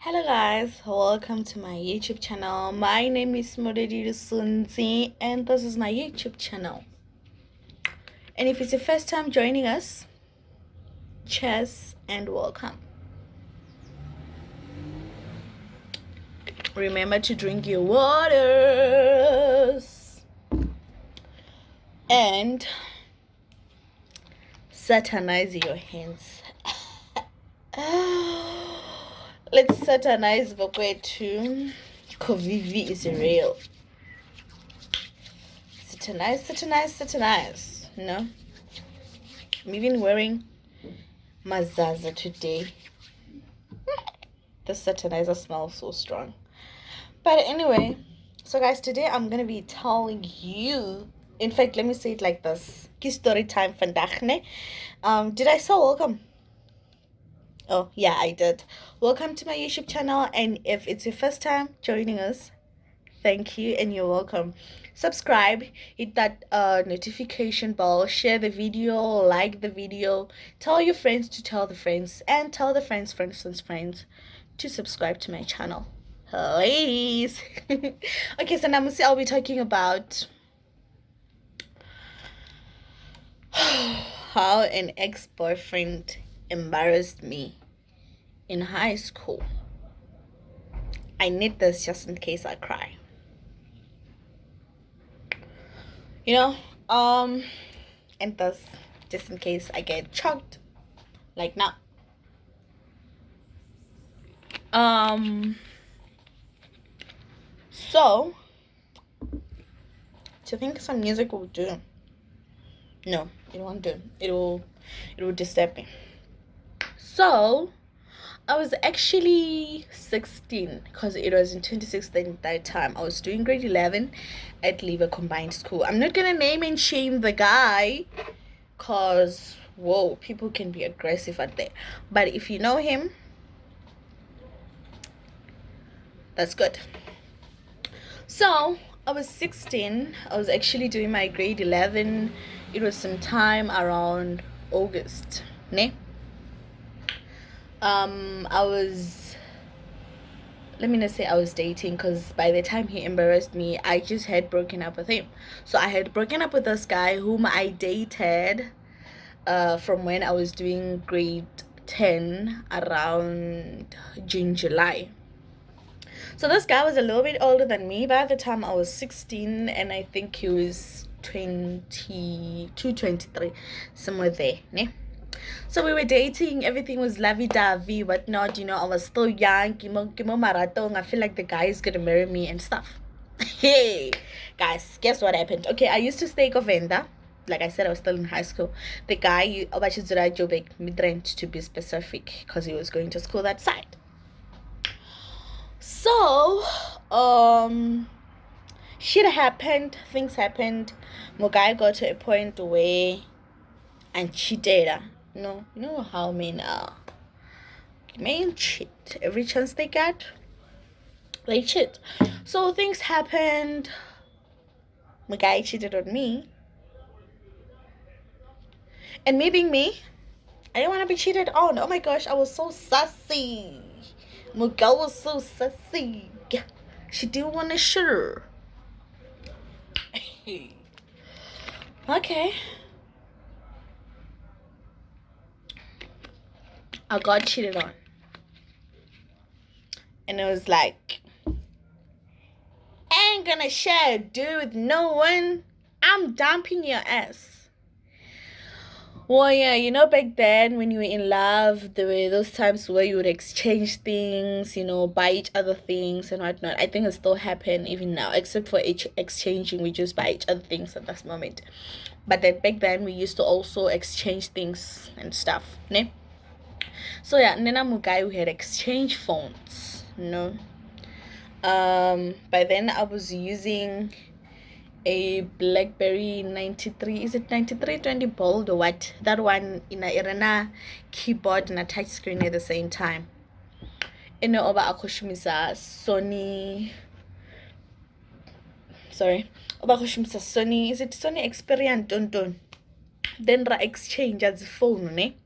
Hello guys, welcome to my YouTube channel. My name is Modedi Sunzi and this is my YouTube channel. And if it's your first time joining us, cheers and welcome. Remember to drink your waters and satanize your hands. Let's satanize Vokwetu. Kovivi is real. Satanize. No? I'm even wearing Mazaza today. The satanizer smells so strong. But anyway, so guys, today I'm gonna be telling you. In fact, let me say it like this. Story time vandaag, ne? Did I say welcome? Oh yeah, I did. Welcome to my YouTube channel, and if it's your first time joining us, thank you and you're welcome. Subscribe, hit that notification bell, share the video, like the video, tell your friends to tell the friends, and tell the friends to subscribe to my channel, please. Okay, so now I'll be talking about how an ex-boyfriend embarrassed me in high school. I need this just in case I cry. And thus just in case I get choked like now. So do you think some music will do? No, it won't do. It will disturb me. So I was actually 16 because it was in 2016 that time. I was doing grade 11 at Lever Combined School. I'm not gonna name and shame the guy because whoa, people can be aggressive out there. But if you know him, that's good. So I was 16. I was actually doing my grade 11. It was sometime around August, ne? I was, let me not say I was dating, because by the time he embarrassed me, I just had broken up with him. So I had broken up with this guy whom I dated from when I was doing grade 10 around June, July. So this guy was a little bit older than me. By the time I was 16, and I think he was 22, 23, somewhere there, ne? So we were dating, everything was lovey-dovey, whatnot, I was still young, I feel like the guy is gonna marry me and stuff. Hey, guys, guess what happened? Okay, I used to stay Govenda. Like I said, I was still in high school. The guy, Midrand to be specific, because he was going to school that side. So, shit happened, things happened. My guy got to a point where and cheated. You know how men are. Men cheat. Every chance they get, they cheat. So things happened. My guy cheated on me. And me being me, I didn't want to be cheated on. Oh my gosh, I was so sassy. My girl was so sassy. She didn't want to share. Okay. I got cheated on. And it was like, I ain't gonna share a dude with no one. I'm dumping your ass. Well, yeah, back then when you were in love, there were those times where you would exchange things, buy each other things and whatnot. I think it still happen even now, except for exchanging, we just buy each other things at this moment. But then back then we used to also exchange things and stuff, ne? So yeah, and then I'm a guy who had exchange phones, by then I was using a BlackBerry 93. Is it 9320 bold or what? That one in a arena keyboard and a touch screen at the same time. Oba akoshimisa Sony. Sorry, oba akoshimisa Sony. Is it Sony Xperia Tonton? Then ra exchange as phone, ne?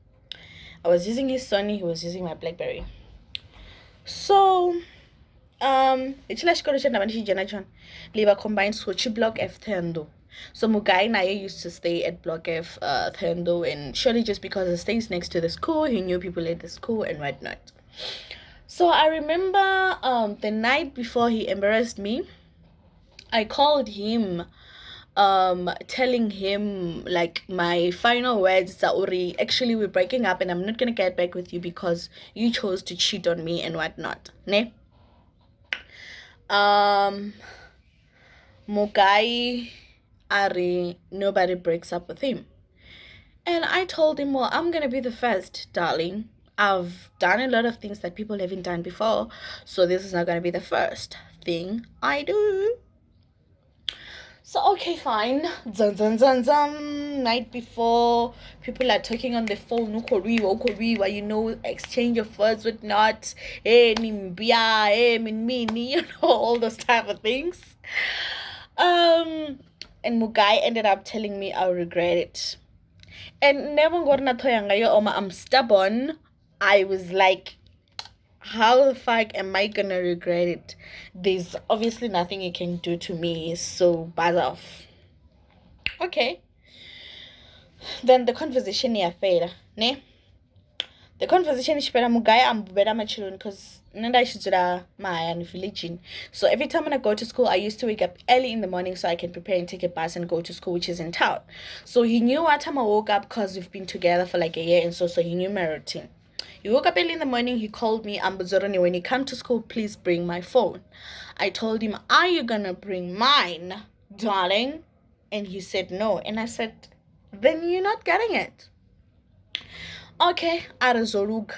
I was using his Sony, he was using my BlackBerry. So ichila xikolo xa ndavani xi jena chona leyi combined school chi block F Thendo. So Mugai Naye used to stay at Block F Thendo, and surely just because it stays next to the school, he knew people at the school and whatnot. So I remember the night before he embarrassed me, I called him telling him like my final words that Uri, actually we're breaking up and I'm not gonna get back with you because you chose to cheat on me and whatnot. Ne? Mugai Ari, nobody breaks up with him. And I told him, well, I'm gonna be the first, darling. I've done a lot of things that people haven't done before, so this is not gonna be the first thing I do. So okay, fine. Zun, zun, zun, zun. Night before, people are talking on the phone. You know, exchange of words with not. Hey, nimbia, hey, minmini, you know, all those type of things. And Mugai ended up telling me I'll regret it. And never got na toyanga oma. I'm stubborn. I was like, how the fuck am I gonna regret it? There's obviously nothing you can do to me, so buzz off. Okay. Then the conversation here failed, ne? The conversation is better Mugai and better my children because Nanda Shizura Maya and religion. So every time when I go to school, I used to wake up early in the morning so I can prepare and take a bus and go to school, which is in town. So he knew what time I woke up because we've been together for like a year, and so he knew my routine. He woke up early in the morning, he called me, Ambazoroni, when you come to school, please bring my phone. I told him, are you gonna bring mine, darling? And he said no. And I said, then you're not getting it. Okay, Arazorug.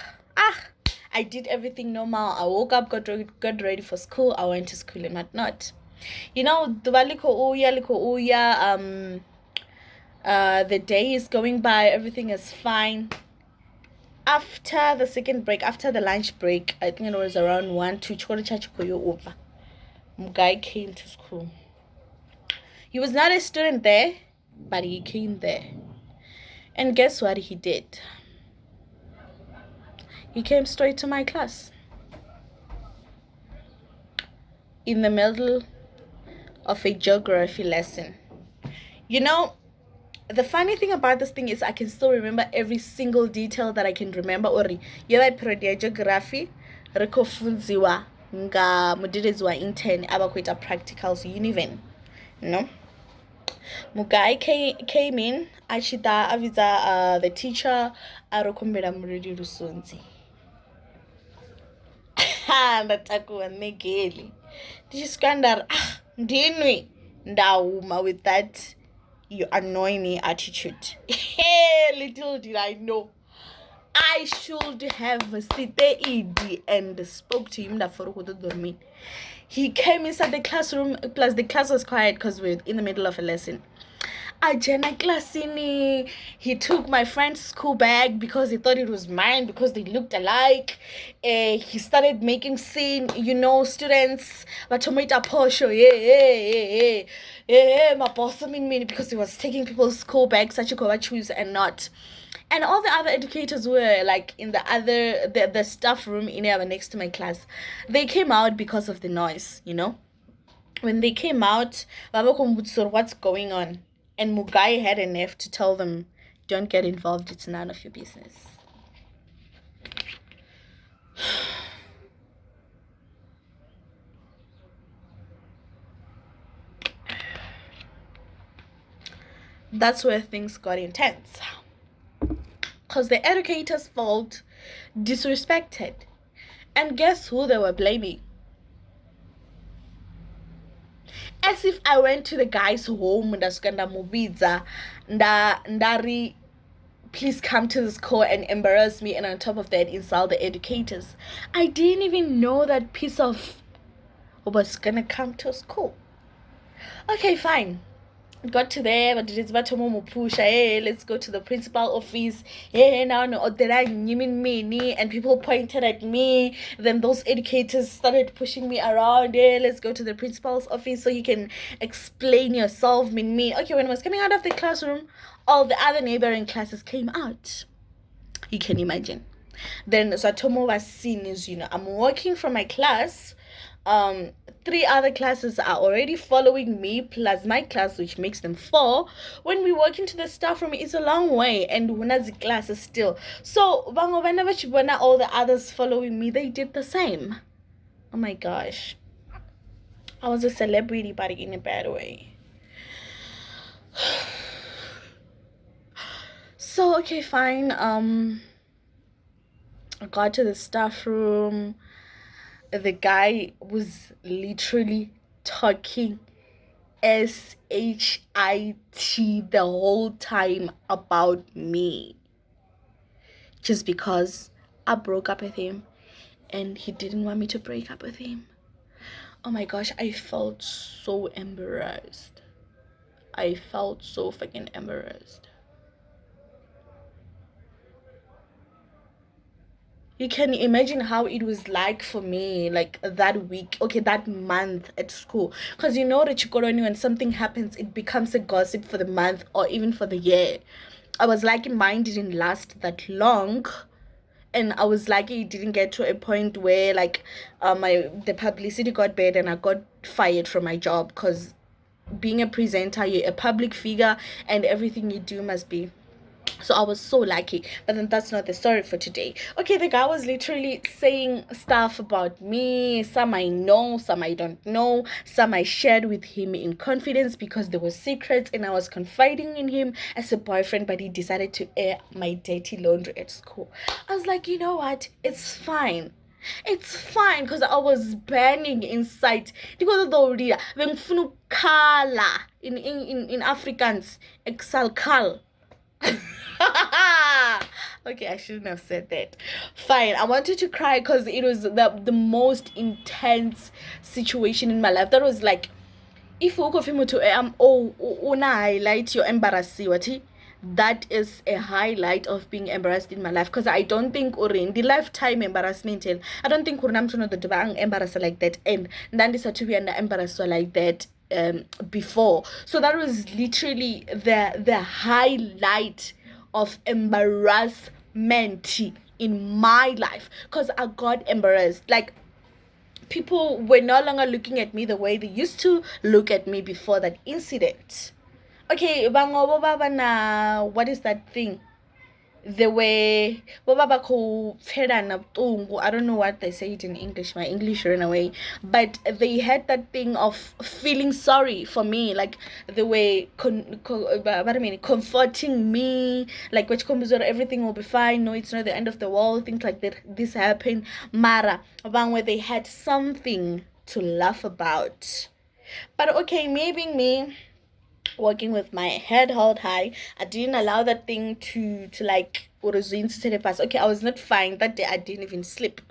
I did everything normal. I woke up, got ready for school. I went to school and whatnot. You know, the day is going by, everything is fine. After the second break, after the lunch break, I think it was around 1 to over. Mugai came to school. He was not a student there, but he came there. And guess what he did? He came straight to my class. In the middle of a geography lesson. You know, the funny thing about this thing is I can still remember every single detail that I can remember. Ori, yela period ya geography, reko funziwa nga mudidezi wa intern abakwita practicals univen. No? Mugai came in, achita aviza the teacher arokombera muridi rusunzi. Ha, ndatakuwa negeli. Ndishikandar ndinwi ndauma with that you annoy me attitude. Hey, little did I know, I should have sitted and spoke to him. He came inside the classroom, plus the class was quiet because we're in the middle of a lesson. Ajena classini. He took my friend's school bag because he thought it was mine because they looked alike. He started making scene, you know, students. But tomato posho, my boss mean because he was taking people's school bags, such a choose and not. And all the other educators were like in the staff room in there next to my class. They came out because of the noise, you know. When they came out, what's going on? And Mugai had enough to tell them, don't get involved, it's none of your business. That's where things got intense. Because the educators felt disrespected. And guess who they were blaming? As if I went to the guy's home ndari, please come to the school and embarrass me, and on top of that insult the educators. I didn't even know that piece of was gonna come to school. Okay, fine. Got to there, but it's about to push. Hey, let's go to the principal office. Hey, now no, and people pointed at me. Then those educators started pushing me around. Hey, let's go to the principal's office so you can explain yourself. Okay, when I was coming out of the classroom, all the other neighboring classes came out. You can imagine. Then Zatomo was seen is, I'm working from my class. Um, three other classes are already following me, plus my class, which makes them four. When we walk into the staff room, it's a long way, and the class is still. So, whenever all the others following me, they did the same. Oh my gosh. I was a celebrity, but in a bad way. So, okay, fine. I got to the staff room. The guy was literally talking shit the whole time about me, just because I broke up with him and he didn't want me to break up with him. Oh my gosh, I felt so embarrassed. I felt so fucking embarrassed. You can imagine how it was like for me, like that week, okay, that month at school. Because you know that Chikoroni, when something happens, it becomes a gossip for the month or even for the year. I was lucky mine didn't last that long. And I was lucky it didn't get to a point where like the publicity got bad and I got fired from my job, because being a presenter, you're a public figure and everything you do must be. So I was so lucky. But then that's not the story for today. Okay, the guy was literally saying stuff about me. Some I know, some I don't know. Some I shared with him in confidence because there were secrets and I was confiding in him as a boyfriend, but he decided to air my dirty laundry at school. I was like, you know what? It's fine. It's fine, because I was burning inside. Because the in Afrikaans, exalcal. Okay, I shouldn't have said that. Fine, I wanted to cry because it was the most intense situation in my life. That was like, if you go to una highlight your embarrassing, that is a highlight of being embarrassed in my life, because I don't think in the lifetime embarrassment, I don't think I'm the embarrassed like that, and then this to be under embarrassed like that before. So that was literally the highlight of embarrassment in my life, because I got embarrassed. Like, people were no longer looking at me the way they used to look at me before that incident. Okay, what is that thing? The way I don't know what they say it in English. My English ran away. But they had that thing of feeling sorry for me, like the way comforting me, like which comes everything will be fine. No, it's not the end of the world. Things like that. This happened. Mara, where they had something to laugh about. But okay, maybe me walking with my head held high, I didn't allow that thing to like okay, I was not fine that day. I didn't even sleep.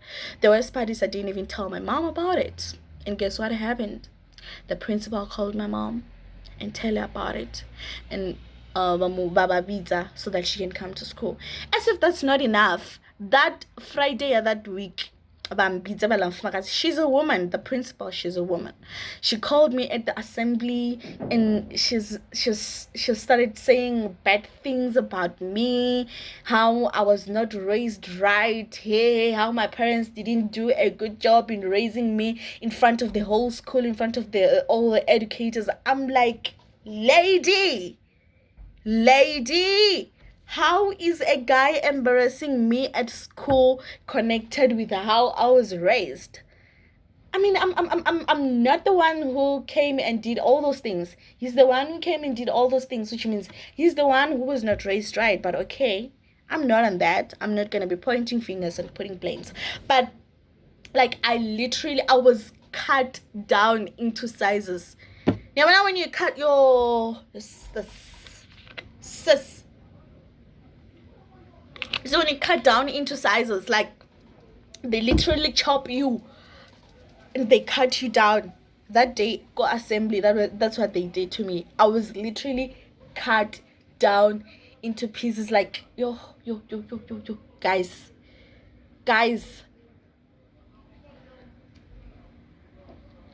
The worst part is I didn't even tell my mom about it. And guess what happened? The principal called my mom and tell her about it, and baba visa, so that she can come to school. As if that's not enough, that Friday of that week, she's a woman, the principal, she's a woman. She called me at the assembly, and she started saying bad things about me, how I was not raised right, hey, how my parents didn't do a good job in raising me in front of the whole school, in front of all the educators. I'm like, lady, how is a guy embarrassing me at school connected with how I was raised? I mean, I'm not the one who came and did all those things. He's the one who came and did all those things, which means he's the one who was not raised right. But okay, I'm not on that. I'm not gonna be pointing fingers and putting blames. But like, I was cut down into sizes. You know when you cut your sis. So when you cut down into sizes, like, they literally chop you and they cut you down. That day, go assembly, that's what they did to me. I was literally cut down into pieces. Like, yo, guys,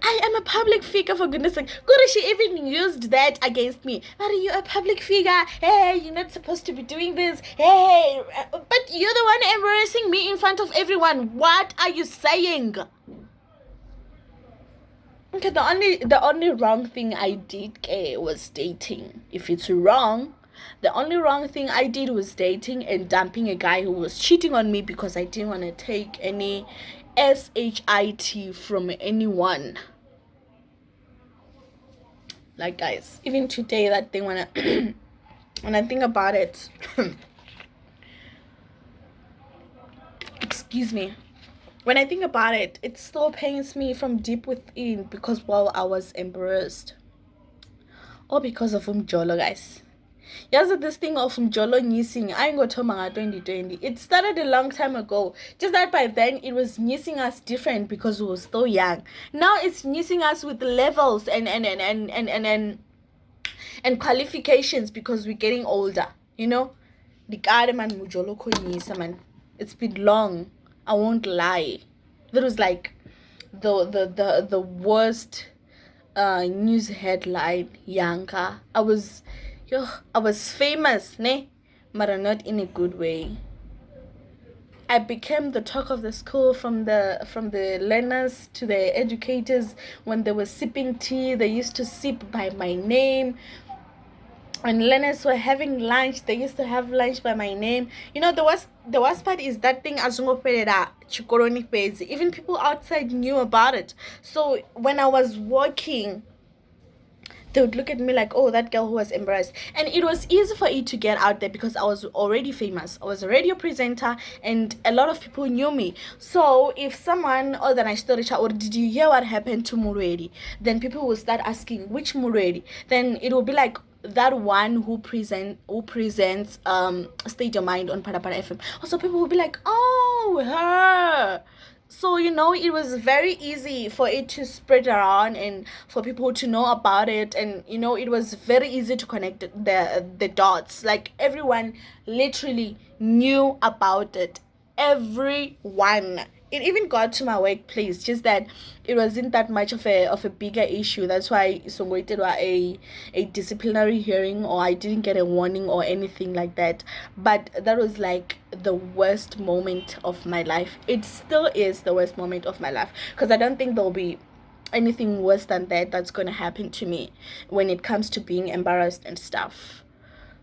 I I am a public figure, for goodness sake. Good, she even used that against me. Are you a public figure? Hey, you're not supposed to be doing this. Hey, but you're the one embarrassing me in front of everyone. What are you saying? Okay, the only wrong thing I did was dating. If it's wrong, the only wrong thing I did was dating and dumping a guy who was cheating on me because I didn't want to take any SHIT from anyone. Like, guys, even today, that thing, when I think about it, excuse me, when I think about it, it still pains me from deep within because, well, I was embarrassed. Or because of Umjolo, guys. Yes, this thing of Umjolo Nising, I ain't got to 2020. It started a long time ago. Just that by then it was missing us different because we were still young. Now it's missing us with levels and qualifications because we're getting older. You know? The guy man Mujolo Konisa, man. It's been long. I won't lie. That was like the worst news headline. Yanka. I was famous, ne? But not in a good way. I became the talk of the school, from the learners to the educators. When they were sipping tea, they used to sip by my name. When learners were having lunch, they used to have lunch by my name. You know, the worst part is that thing even people outside knew about it. So when I was walking, they would look at me like, oh, that girl who was embarrassed. And it was easy for it to get out there because I was already famous. I was a radio presenter and a lot of people knew me. So if someone organized the chat, or did you hear what happened to Muredi? Then people will start asking, which Muredi? Then it will be like, that one who presents State Your Mind on Parapara FM. Also, people will be like, oh, her. So, you know, it was very easy for it to spread around and for people to know about it. And, you know, it was very easy to connect the dots. Like, everyone literally knew about it. Everyone. It even got to my workplace, just that it wasn't that much of a bigger issue. That's why Songo did a disciplinary hearing, or I didn't get a warning or anything like that. But that was like the worst moment of my life. It still is the worst moment of my life, because I don't think there'll be anything worse than that's going to happen to me when it comes to being embarrassed and stuff.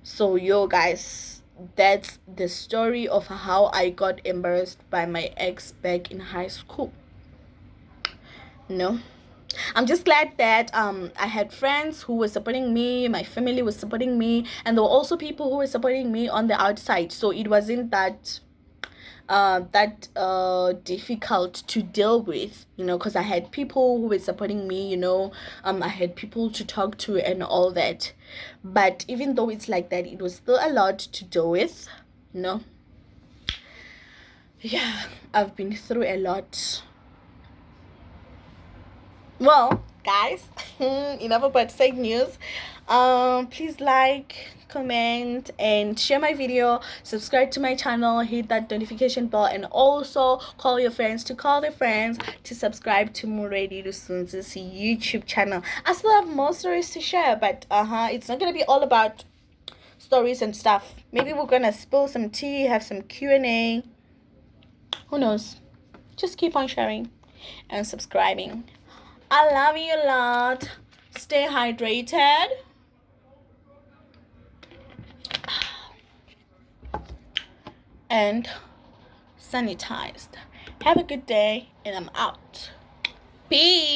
So, yo, guys, that's the story of how I got embarrassed by my ex back in high school. No, I'm just glad that I had friends who were supporting me, my family was supporting me, and there were also people who were supporting me on the outside. So it wasn't that difficult to deal with, you know, because I had people who were supporting me, you know. I had people to talk to and all that. But even though it's like that, it was still a lot to deal with, you know. Yeah, I've been through a lot. Well, guys, enough about fake news. Please like, comment, and share my video. Subscribe to my channel, hit that notification bell, and also call your friends to call their friends to subscribe to Muredi Lusunzi's YouTube channel. I still have more stories to share, but it's not gonna be all about stories and stuff. Maybe we're gonna spill some tea, have some Q&A. Who knows? Just keep on sharing and subscribing. I love you a lot. Stay hydrated. And sanitized. Have a good day, and I'm out. Peace.